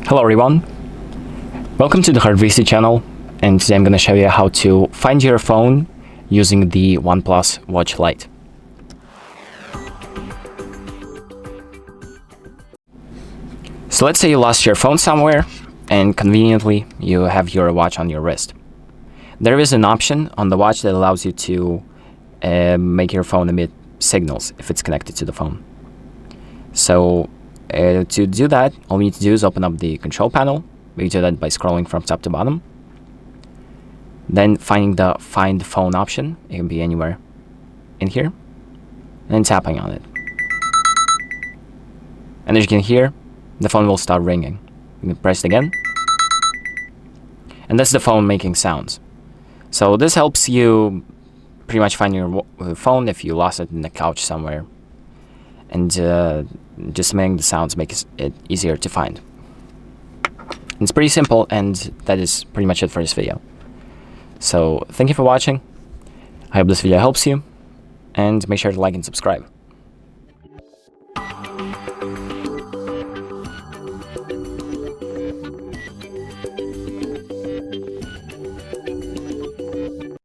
Hello everyone, welcome to the HardReset channel, and today I'm going to show you how to find your phone using the ONEPLUS Watch Lite. So let's say you lost your phone somewhere and conveniently you have your watch on your wrist. There is an option on the watch that allows you to make your phone emit signals if it's connected to the phone. So to do that, all we need to do is open up the control panel. We do that by scrolling from top to bottom. Then finding the Find Phone option. It can be anywhere in here. And tapping on it. And as you can hear, the phone will start ringing. You can press it again. And that's the phone making sounds. So this helps you pretty much find your phone if you lost it in the couch somewhere. And just making the sounds makes it easier to find. It's pretty simple, and that is pretty much it for this video. So thank you for watching. I hope this video helps you, and make sure to like and subscribe.